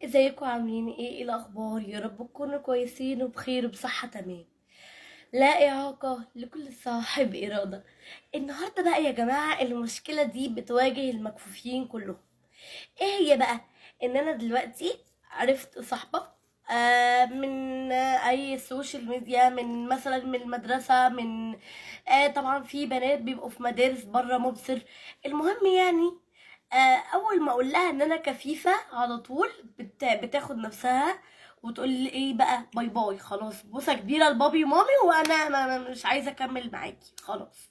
ازيكم عاملين ايه الاخبار؟ يا رب تكونوا كويسين وبخير وبصحة تمام. لا اعاقة لكل صاحب ارادة. النهاردة بقى يا جماعة المشكلة دي بتواجه المكفوفين كلهم. ايه هي بقى؟ ان انا دلوقتي عرفت صاحبة من اي سوشيال ميديا، من مثلا من المدرسة، من طبعا في بنات بيبقوا في مدارس بره مبصر. المهم يعني اول ما اقول لها ان انا كفيفة على طول بتاخد نفسها وتقول لي ايه بقى، باي باي، خلاص بوسه كبيره لبابي ومامي، وانا مش عايزه اكمل معاكي خلاص.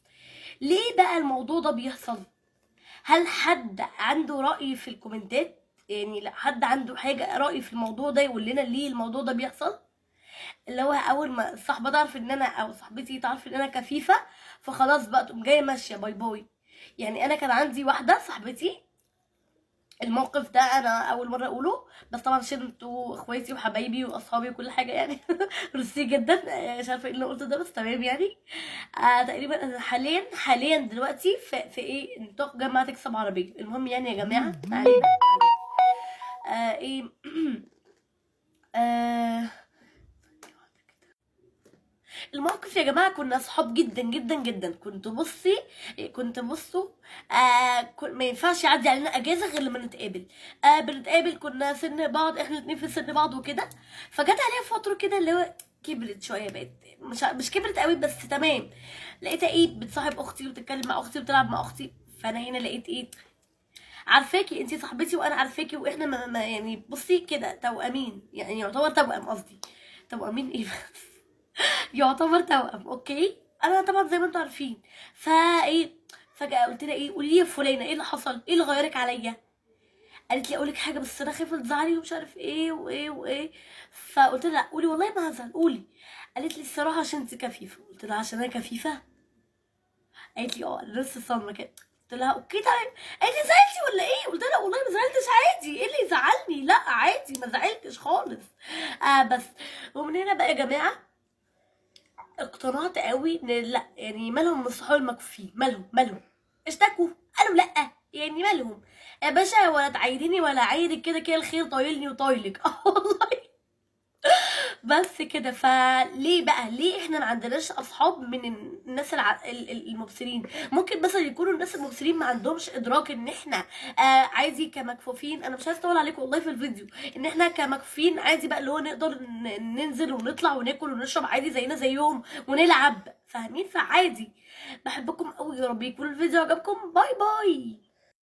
ليه بقى الموضوع ده بيحصل؟ هل حد عنده رأي في الكومنتات؟ يعني لا، حد عنده حاجة رأي في الموضوع ده يقول لنا ليه الموضوع ده بيحصل؟ اللي هو اول ما الصاحبة تعرف ان انا او صاحبتي تعرف ان انا كفيفة، فخلاص بقى تقوم جاية ماشية باي باي. يعني انا كان عندي واحدة صاحبتي، الموقف ده انا اول مره اقوله، بس طبعا عشان انتوا اخواتي وحبايبي واصحابي وكل حاجه يعني. ميرسي جدا. مش عارفه ايه اللي قلته ده، بس تمام يعني. تقريبا انا حاليا دلوقتي في ايه، نطاق جامعه تكسب عربيه. المهم يعني يا جماعه، ما علينا. ايه. آه الموقف يا جماعه، كنا صحاب جدا جدا جدا. كنت بصوا، ما ينفعش يعدي علينا اجازه غير لما نتقابل. بنتقابل، كنا سن بعض، احنا الاتنين في سن بعض وكده. فجت عليها فتره كده اللي هو كبرت شويه، بقت مش كبرت قوي بس تمام. لقيتها ايه، بتصاحب اختي وتتكلم مع اختي وتلعب مع اختي. فانا هنا لقيت ايه، عارفاكي انتي صاحبتي وانا عارفاكي، واحنا يعني بصي كده توأمين، يعني يعتبر توأم، قصدي توأمين ايه بس. يعتبر توأم، اوكي. انا طبعا زي ما انتوا عارفين. فايه، فجأة قلت لها ايه، قولي لي يا فلانة ايه اللي حصل، ايه اللي غيرك عليا؟ قالت لي اقول لك حاجة بس انا خايفة تزعلي ومش عارف ايه وايه وايه. فقلت لها قولي والله ما هزعل، قولي. قالت لي الصراحة عشان انت كفيفة. قلت لها عشان انا كفيفة؟ قالت لي اه، لسه صدمة كده. قلت لها اوكي تمام. قالت لي زعلتي ولا ايه؟ قلت لها والله ما زعلتش، عادي، ايه اللي يزعلني؟ لا عادي، ما زعلتش خالص. بس. ومن هنا بقى يا جماعة اقتنعت قوي ان لا، يعني مالهم الصحاب المكفوفين؟ مالهم اشتكوا، قالوا لا، يعني مالهم يا باشا؟ ولا تعايريني ولا عايرك، كده كده الخير طايلني وطايلك. اه والله. بس كده. فليه بقى، ليه احنا ما عندناش اصحاب من الناس المبصرين؟ ممكن مثلا يكونوا الناس المبصرين ما عندهمش ادراك ان احنا عادي كمكفوفين. انا مش عايزه اطول عليكم والله في الفيديو، ان احنا كمكفوفين عادي بقى، اللي هو نقدر ننزل ونطلع وناكل ونشرب عادي زينا زيهم ونلعب، فاهمين؟ فعادي. بحبكم قوي، يا رب يكون الفيديو عجبكم. باي باي.